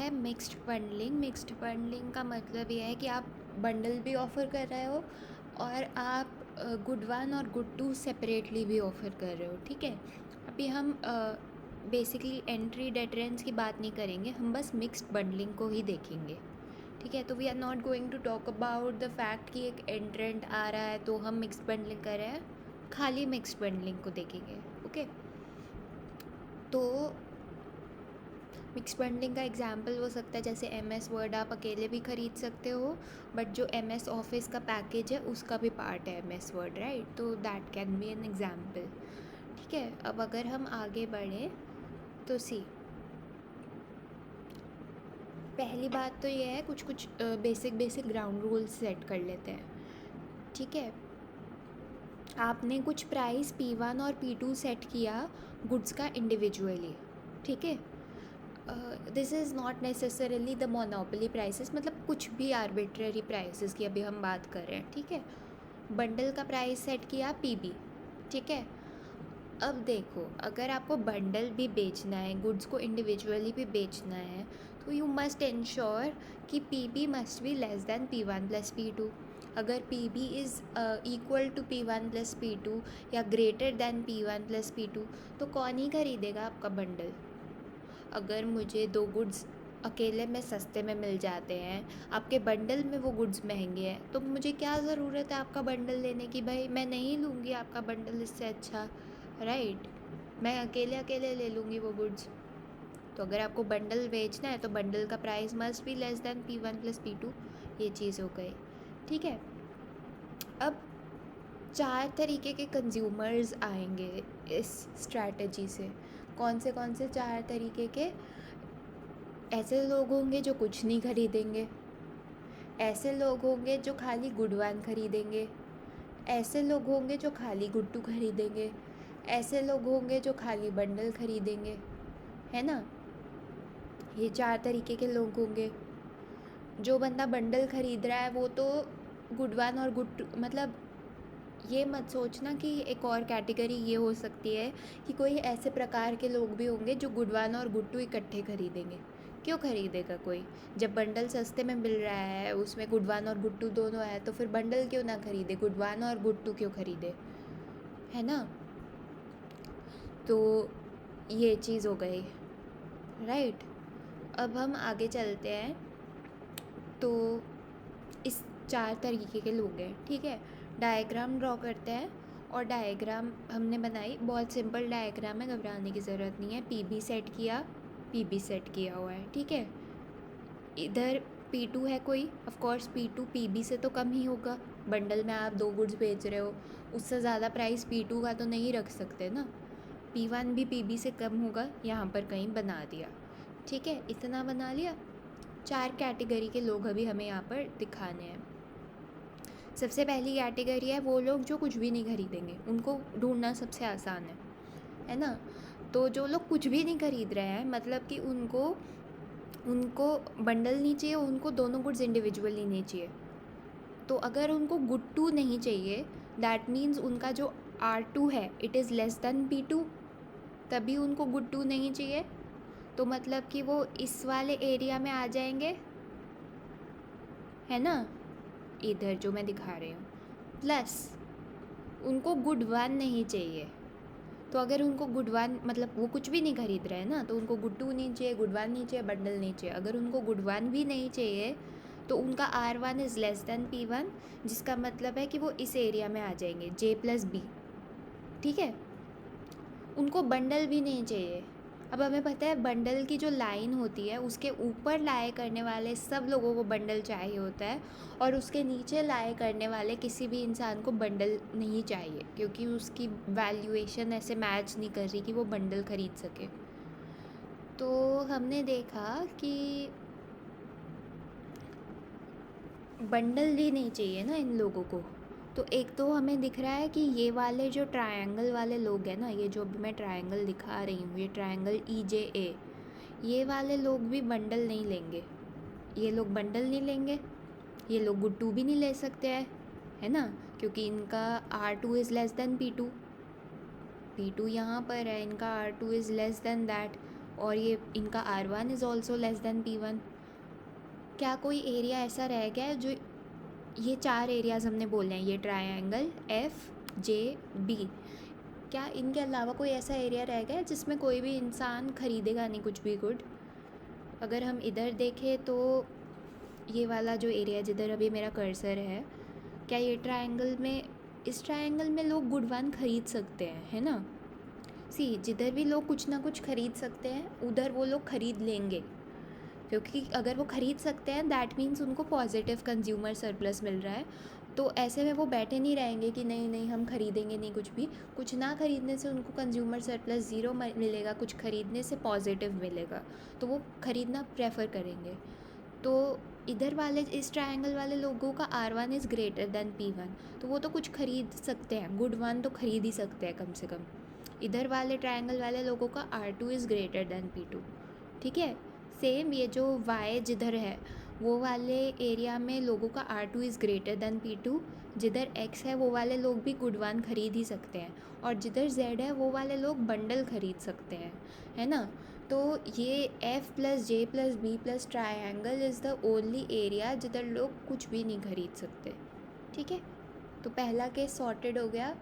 है mixed bundling. Mixed bundling का मतलब ये है कि आप बंडल भी ऑफ़र कर रहे हो और आप गुड वन और गुड टू सेपरेटली भी ऑफ़र कर रहे हो, ठीक है। अभी हम बेसिकली एंट्री डेटरेंस की बात नहीं करेंगे, हम बस मिक्स्ड बंडलिंग को ही देखेंगे, ठीक है। तो we are not going to talk about the fact कि एक एंट्रेंट आ रहा है तो हम मिक्स्ड बंडलिंग कर रहे हैं, खाली मिक्स्ड बंडलिंग को देखेंगे, ओके। तो मिक्स बंडलिंग का एग्जाम्पल हो सकता है जैसे MS वर्ड आप अकेले भी ख़रीद सकते हो, बट जो MS ऑफिस का पैकेज है उसका भी पार्ट है MS वर्ड, राइट। तो that can be an example, ठीक है। अब अगर हम आगे बढ़ें तो सी, पहली बात तो ये है कुछ बेसिक ग्राउंड रूल्स सेट कर लेते हैं, ठीक है। आपने कुछ प्राइस P1 और P2 सेट किया गुड्स का इंडिविजुअली, ठीक है। This is not necessarily the monopoly prices, मतलब कुछ भी आर्बिट्रेरी प्राइसेस की अभी हम बात कर रहे हैं, ठीक है। बंडल का प्राइस सेट किया PB, ठीक है। अब देखो, अगर आपको बंडल भी बेचना है, गुड्स को इंडिविजुअली भी बेचना है, तो यू मस्ट इंश्योर कि PB must be less than P1 plus P2। अगर PB is equal to P1 plus P2 या greater than P1 plus P2 तो कौन ही खरीदेगा आपका बंडल। अगर मुझे दो गुड्स अकेले में सस्ते में मिल जाते हैं, आपके बंडल में वो गुड्स महंगे हैं, तो मुझे क्या ज़रूरत है आपका बंडल लेने की। भाई मैं नहीं लूँगी आपका बंडल इससे अच्छा, राइट। मैं अकेले अकेले ले लूँगी वो गुड्स। तो अगर आपको बंडल बेचना है तो बंडल का price must be less than P1 plus P2, ये चीज़ हो गई, ठीक है। अब 4 तरीके के कंज्यूमर्स आएंगे इस स्ट्रैटेजी से। कौन से 4 तरीके के? ऐसे लोग होंगे जो कुछ नहीं खरीदेंगे, ऐसे लोग होंगे जो खाली गुड वन खरीदेंगे, ऐसे लोग होंगे जो खाली गुड टू खरीदेंगे, ऐसे लोग होंगे जो खाली बंडल खरीदेंगे, है ना। ये 4 तरीके के लोग होंगे। जो बंदा बंडल खरीद रहा है वो तो गुड वन और गुड टू, मतलब ये मत सोचना कि एक और कैटेगरी ये हो सकती है कि कोई ऐसे प्रकार के लोग भी होंगे जो गुड वन और गुड टू इकट्ठे खरीदेंगे। क्यों खरीदेगा कोई? जब बंडल सस्ते में मिल रहा है, उसमें गुड वन और गुड टू दोनों है, तो फिर बंडल क्यों ना खरीदे, गुड वन और गुड टू क्यों खरीदे, है ना। तो ये चीज़ हो गई, राइट। अब हम आगे चलते हैं। तो इस 4 तरीके के लोग हैं, ठीक है। डायग्राम ड्रॉ करते हैं, और डायग्राम हमने बनाई, बहुत सिंपल डायग्राम है, घबराने की ज़रूरत नहीं है। PB सेट किया, PB सेट किया हुआ है, ठीक है। इधर P2 है कोई, ऑफ कोर्स P2 PB से तो कम ही होगा। बंडल में आप 2 गुड्स बेच रहे हो, उससे ज़्यादा प्राइस P2 का तो नहीं रख सकते ना। P1 भी PB से कम होगा, यहाँ पर कहीं बना दिया, ठीक है। इतना बना लिया। 4 कैटेगरी के लोग अभी हमें यहाँ पर दिखाने हैं। सबसे पहली कैटेगरी है वो लोग जो कुछ भी नहीं खरीदेंगे, उनको ढूंढना सबसे आसान है ना। तो जो लोग कुछ भी नहीं खरीद रहे हैं, मतलब कि उनको बंडल नहीं चाहिए, उनको दोनों गुड्स इंडिविजुअली नहीं चाहिए। तो अगर उनको गुड टू नहीं चाहिए, दैट मीन्स उनका जो R2 है it is less than P2, तभी उनको गुड टू नहीं चाहिए। तो मतलब कि वो इस वाले एरिया में आ जाएंगे, है ना, इधर जो मैं दिखा रही हूँ। प्लस उनको गुड वन नहीं चाहिए, तो अगर उनको गुड वन, मतलब वो कुछ भी नहीं खरीद रहे हैं ना, तो उनको गुड टू नहीं चाहिए, गुड वन नहीं चाहिए, बंडल नहीं चाहिए। अगर उनको गुड वन भी नहीं चाहिए तो उनका R1 is less than P1, जिसका मतलब है कि वो इस एरिया में आ जाएंगे, J प्लस B, ठीक है। उनको बंडल भी नहीं चाहिए। अब हमें पता है बंडल की जो लाइन होती है उसके ऊपर लाए करने वाले सब लोगों को बंडल चाहिए होता है, और उसके नीचे लाए करने वाले किसी भी इंसान को बंडल नहीं चाहिए, क्योंकि उसकी वैल्यूएशन ऐसे मैच नहीं कर रही कि वो बंडल ख़रीद सके। तो हमने देखा कि बंडल भी नहीं चाहिए ना इन लोगों को। तो एक तो हमें दिख रहा है कि ये वाले जो ट्रायंगल वाले लोग हैं ना, ये जो अभी मैं ट्रायंगल दिखा रही हूँ, ये ट्रायंगल EJA, ये वाले लोग भी बंडल नहीं लेंगे। ये लोग बंडल नहीं लेंगे, ये लोग गुड टू भी नहीं ले सकते हैं, है ना, क्योंकि इनका R2 is less than P2 यहाँ पर है, इनका R2 is less than that. और ये इनका R1 is also less than P1। क्या कोई एरिया ऐसा रह गया है जो, ये 4 एरियाज़ हमने बोले हैं, ये ट्रायंगल FJB, क्या इनके अलावा कोई ऐसा एरिया रह गया है जिसमें कोई भी इंसान ख़रीदेगा नहीं कुछ भी गुड? अगर हम इधर देखें तो ये वाला जो एरिया जिधर अभी मेरा कर्सर है, क्या ये ट्रायंगल में, इस ट्रायंगल में लोग गुड वन ख़रीद सकते हैं, है ना? सी, जिधर भी लोग कुछ ना कुछ ख़रीद सकते हैं उधर वो लोग ख़रीद लेंगे, क्योंकि अगर वो ख़रीद सकते हैं दैट मीन्स उनको पॉजिटिव कंज्यूमर सरप्लस मिल रहा है। तो ऐसे में वो बैठे नहीं रहेंगे कि नहीं नहीं हम ख़रीदेंगे नहीं कुछ भी। कुछ ना ख़रीदने से उनको कंज्यूमर सरप्लस ज़ीरो मिलेगा, कुछ ख़रीदने से पॉजिटिव मिलेगा, तो वो ख़रीदना प्रेफर करेंगे। तो इधर वाले, इस ट्रायंगल वाले लोगों का R1 is greater than P1, तो वो तो कुछ ख़रीद सकते हैं, गुड वन तो ख़रीद ही सकते हैं कम से कम। इधर वाले ट्रायंगल वाले लोगों का R2 is greater than P2, ठीक है। सेम ये जो Y जिधर है वो वाले एरिया में लोगों का R2 is greater than P2, जिधर X है वो वाले लोग भी गुड वन ख़रीद ही सकते हैं, और जिधर Z है वो वाले लोग बंडल ख़रीद सकते हैं, है ना। तो ये F plus J plus B plus triangle is the only area जिधर लोग कुछ भी नहीं ख़रीद सकते, ठीक है। तो पहला केस सॉर्टेड हो गया।